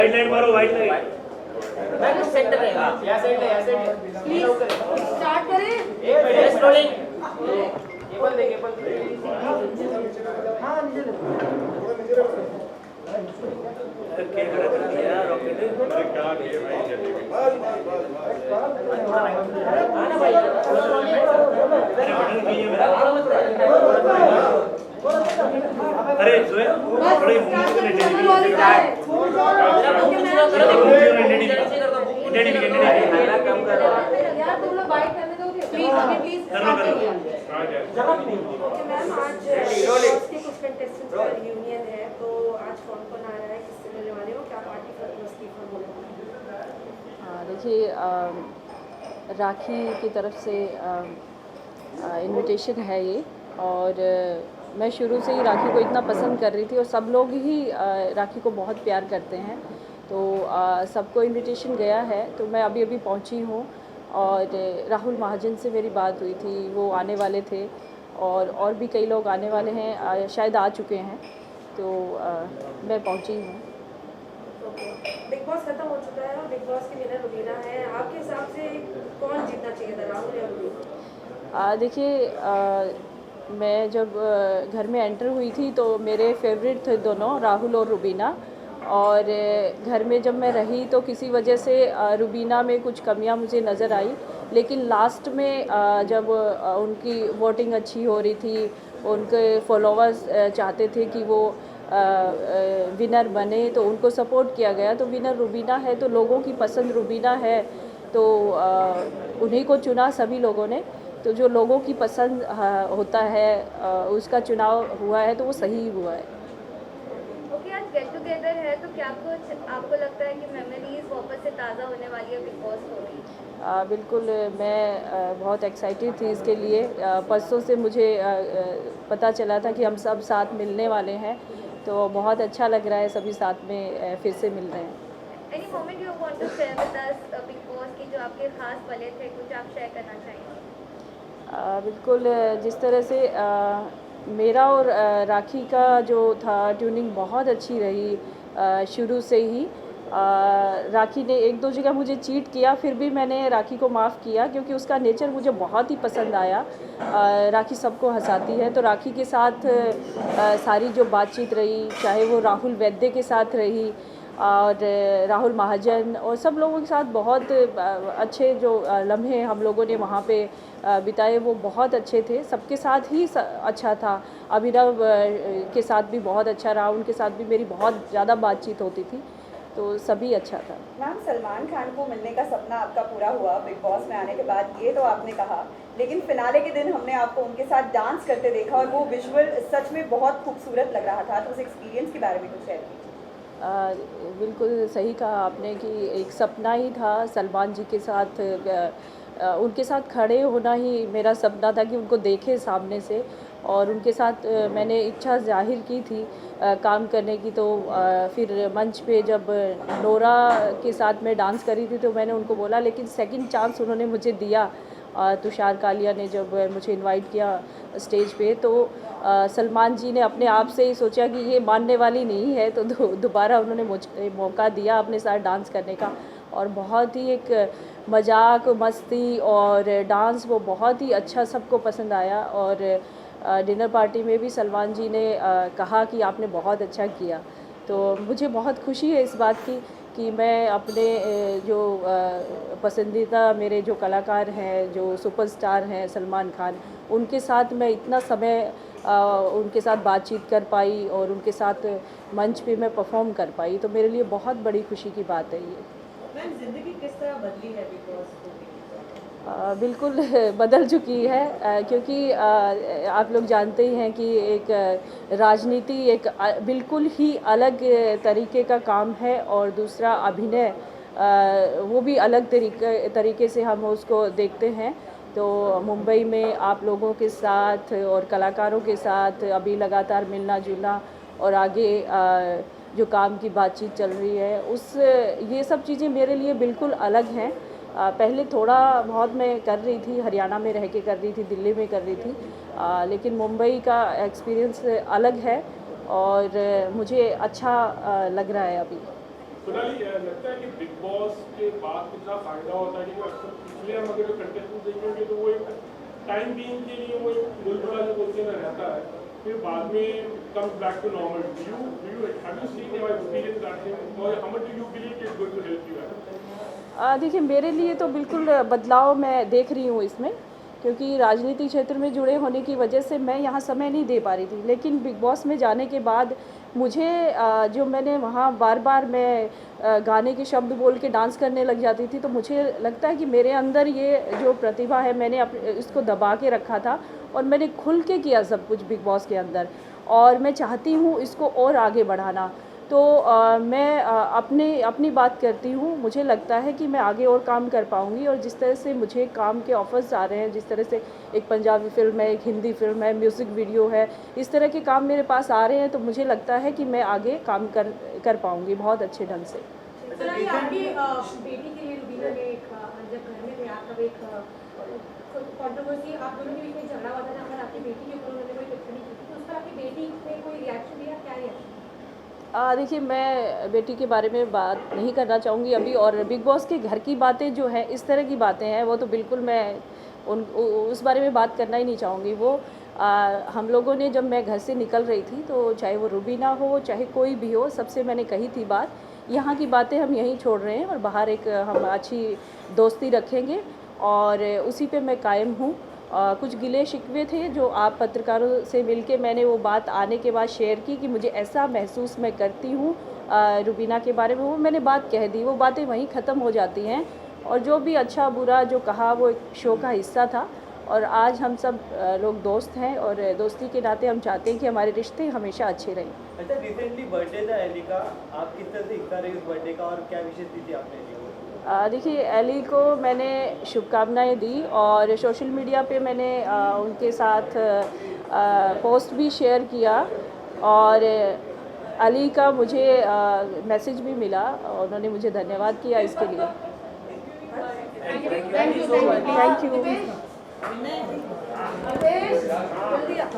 White light मारो, white light. मैं centre रहेगा या साइड प्लीज स्टार्ट करें। एक मिनट रोलिंग केबल दे हां नीचे ले क्या कर दिया रॉकेट क्या किए भाई आना भाई अरे बटन चाहिए मेरा अरे जोए थोड़ी मूवी को लेटे यार तुम लोग बाइक करने दोगे प्लीज प्लीज करो करो जगह भी नहीं ओके मैम आज के कुछ कंटेस्टेंट्स का रियूनियन है तो आज कौन कौन आ रहा है किससे मिलने वाले हो क्या पार्टी का इस्तीफा बोलने देखिए राखी की तरफ से इनविटेशन है ये और मैं शुरू से ही राखी को इतना पसंद कर रही थी और सब लोग ही राखी को बहुत प्यार करते हैं तो सबको इनविटेशन गया है तो मैं अभी अभी पहुंची हूँ और राहुल महाजन से मेरी बात हुई थी वो आने वाले थे और भी कई लोग आने वाले हैं शायद आ चुके हैं तो मैं पहुंची हूँ। बिग बॉस खत्म हो चुका है और बिग बॉस की विनर रुबीना है आपके हिसाब से कौन जीतना चाहिए था राहुल या रुबीना? देखिए मैं जब घर में एंटर हुई थी तो मेरे फेवरेट थे दोनों राहुल और रुबीना और घर में जब मैं रही तो किसी वजह से रुबीना में कुछ कमियां मुझे नज़र आई लेकिन लास्ट में जब उनकी वोटिंग अच्छी हो रही थी उनके फॉलोअर्स चाहते थे कि वो विनर बने तो उनको सपोर्ट किया गया तो विनर रुबीना है तो लोगों की पसंद रुबीना है तो उन्हीं को चुना सभी लोगों ने तो जो लोगों की पसंद होता है उसका चुनाव हुआ है तो वो सही हुआ है। ओके आज गेट टुगेदर है तो क्या आपको लगता है कि मेमोरीज वापस से ताज़ा होने वाली है बिग बॉस हो रही? बिल्कुल मैं बहुत एक्साइटेड थी इसके लिए परसों से मुझे पता चला था कि हम सब साथ मिलने वाले हैं तो बहुत अच्छा लग रहा है सभी साथ में फिर से मिल रहे हैं। Any moment you want to share with us Bigg Boss की जो आपके खास पले थे कुछ आप शेयर करना चाहेंगे? बिल्कुल जिस तरह से मेरा और राखी का जो था ट्यूनिंग बहुत अच्छी रही शुरू से ही राखी ने एक दो जगह मुझे चीट किया फिर भी मैंने राखी को माफ़ किया क्योंकि उसका नेचर मुझे बहुत ही पसंद आया। राखी सबको हंसाती है तो राखी के साथ सारी जो बातचीत रही चाहे वो राहुल वैद्य के साथ रही और राहुल महाजन और सब लोगों के साथ बहुत अच्छे जो लम्हे हम लोगों ने वहाँ पे बिताए वो बहुत अच्छे थे सबके साथ ही अच्छा था। अभिनव के साथ भी बहुत अच्छा रहा उनके साथ भी मेरी बहुत ज़्यादा बातचीत होती थी तो सभी अच्छा था। मैम सलमान खान को मिलने का सपना आपका पूरा हुआ बिग बॉस में आने के बाद ये तो आपने कहा लेकिन फिनाले के दिन हमने आपको उनके साथ डांस करते देखा और वो विजुअल सच में बहुत खूबसूरत लग रहा था तो उस एक्सपीरियंस के बारे में कुछ शेयर कीजिए। बिल्कुल सही कहा आपने कि एक सपना ही था सलमान जी के साथ उनके साथ खड़े होना ही मेरा सपना था कि उनको देखे सामने से और उनके साथ मैंने इच्छा जाहिर की थी काम करने की तो फिर मंच पे जब नोरा के साथ मैं डांस करी थी तो मैंने उनको बोला लेकिन सेकंड चांस उन्होंने मुझे दिया तुषार कालिया ने जब मुझे इनवाइट किया स्टेज पे तो सलमान जी ने अपने आप से ही सोचा कि ये मानने वाली नहीं है तो दोबारा उन्होंने मुझे मौका दिया अपने साथ डांस करने का और बहुत ही एक मजाक मस्ती और डांस वो बहुत ही अच्छा सबको पसंद आया और डिनर पार्टी में भी सलमान जी ने कहा कि आपने बहुत अच्छा किया तो मुझे बहुत खुशी है इस बात की कि मैं अपने जो पसंदीदा मेरे जो कलाकार हैं जो सुपरस्टार हैं सलमान खान उनके साथ मैं इतना समय उनके साथ बातचीत कर पाई और उनके साथ मंच पे मैं परफॉर्म कर पाई तो मेरे लिए बहुत बड़ी खुशी की बात है ये। मैम जिंदगी किस तरह बदली है बिग बॉस को? बिल्कुल बदल चुकी है क्योंकि आप लोग जानते ही हैं कि एक राजनीति एक बिल्कुल ही अलग तरीके का काम है और दूसरा अभिनय वो भी अलग तरीके से हम उसको देखते हैं तो मुंबई में आप लोगों के साथ और कलाकारों के साथ अभी लगातार मिलना जुलना और आगे जो काम की बातचीत चल रही है उस ये सब चीज़ें मेरे लिए बिल्कुल अलग हैं। पहले थोड़ा बहुत मैं कर रही थी हरियाणा में रह के कर रही थी दिल्ली में कर रही थी लेकिन मुंबई का एक्सपीरियंस अलग है और मुझे अच्छा लग रहा है अभी। फिलहाल लगता है कि बिग बॉस के बाद कितना फायदा होता है, क्योंकि अक्सर पिछले हम अगर कंटेस्टेंट देखेंगे तो वो एक टाइम बीइंग के लिए वो एक मुलबुला जो बोलते हैं रहता है, फिर बाद में comes back to normal. Do you have you seen your experience that thing or how much do you believe it is going to help you? देखिए, मेरे लिए तो बिल्कुल बदलाव मैं देख रही हूँ इसमें, क्योंकि राजनीतिक क्षेत्र में जुड़े होने की वजह से मैं यहाँ समय नहीं दे पा रही थी, लेकिन बिग बॉस में जाने के बाद मुझे जो मैंने वहाँ बार बार मैं गाने के शब्द बोल के डांस करने लग जाती थी, तो मुझे लगता है कि मेरे अंदर ये जो प्रतिभा है मैंने इसको दबा के रखा था और मैंने खुल के किया सब कुछ बिग बॉस के अंदर, और मैं चाहती हूँ इसको और आगे बढ़ाना. तो मैं अपनी बात करती हूँ. मुझे लगता है कि मैं आगे और काम कर पाऊँगी, और जिस तरह से मुझे काम के ऑफ़र्स आ रहे हैं, जिस तरह से एक पंजाबी फ़िल्म है, एक हिंदी फ़िल्म है, म्यूज़िक वीडियो है, इस तरह के काम मेरे पास आ रहे हैं, तो मुझे लगता है कि मैं आगे काम कर पाऊँगी बहुत अच्छे ढंग से. सर, ये आपकी बेटी के लिए रुबीना ने एक जब घर में थे आप तब एक कंट्रोवर्सी आप दोनों के बीच में झगड़ा हुआ था, जहाँ पर आपकी बेटी के ऊपर उन्होंने कोई टिप्पणी की थी, तो उस पर आपकी बेटी ने कोई रिएक्शन दिया? क्या रिएक्शन? देखिए, मैं बेटी के बारे में बात नहीं करना चाहूँगी अभी, और बिग बॉस के घर की बातें जो हैं, इस तरह की बातें हैं, वो तो बिल्कुल मैं उस बारे में बात करना ही नहीं चाहूँगी. वो हम लोगों ने, जब मैं घर से निकल रही थी, तो चाहे वो रुबीना हो चाहे कोई भी हो, सबसे मैंने कही थी बात, यहाँ की बातें हम यहीं छोड़ रहे हैं और बाहर एक हम अच्छी दोस्ती रखेंगे, और उसी पे मैं कायम हूँ. कुछ गिले शिकवे थे जो आप पत्रकारों से मिलके मैंने वो बात आने के बाद शेयर की कि मुझे ऐसा महसूस मैं करती हूँ रुबीना के बारे में, वो मैंने बात कह दी, वो बातें वहीं ख़त्म हो जाती हैं, और जो भी अच्छा बुरा जो कहा वो एक शो का हिस्सा था, और आज हम सब लोग दोस्त हैं, और दोस्ती के नाते हम चाहते हैं कि हमारे रिश्ते हमेशा अच्छे रहें. अच्छा, रिसेंटली बर्थडे था एली का, आप किस तरह से हिस्सा रहे इस बर्थडे का और क्या विशेष दी थी आपने एली को? देखिए, एली को मैंने शुभकामनाएं दी, और सोशल मीडिया पे मैंने उनके साथ पोस्ट भी शेयर किया, और अली का मुझे मैसेज भी मिला, और उन्होंने मुझे धन्यवाद किया इसके लिए. Thank you. जल्दी आप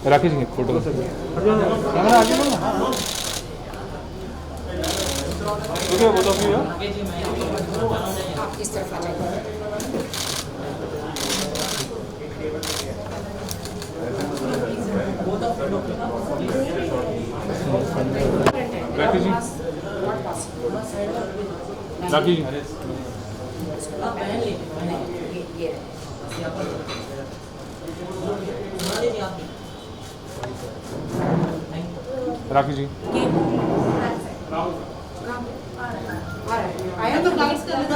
राकेश फोटो इस तरफ आ जाइए. राकेश जी, राकेश जी, राकेश जी. आया तो गाइड्स कर लेता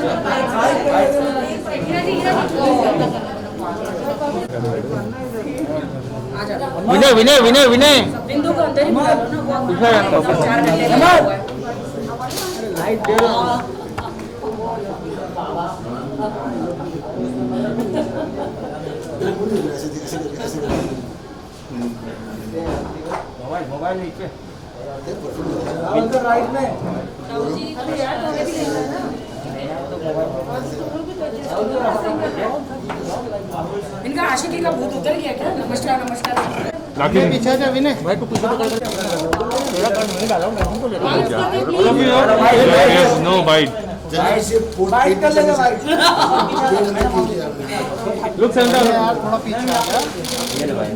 विनय विनय विनय विनय बिंदु को अंदर ही बुला लो ना, वो पूछा जाता है। 4 घंटे लगा हुआ है। मोबाइल मोबाइल नीचे इनका आशिकी का भूत उतर गया क्या? नमस्कार नमस्कार। पीछे जा विनय भाई तू पीछे पकड़ तेरा काम नहीं डाला मैं तुमको ले नो बाइट बाइट कर लेगा बाइट लुक सेंटर यार थोड़ा पीछे आ जा ये ले भाई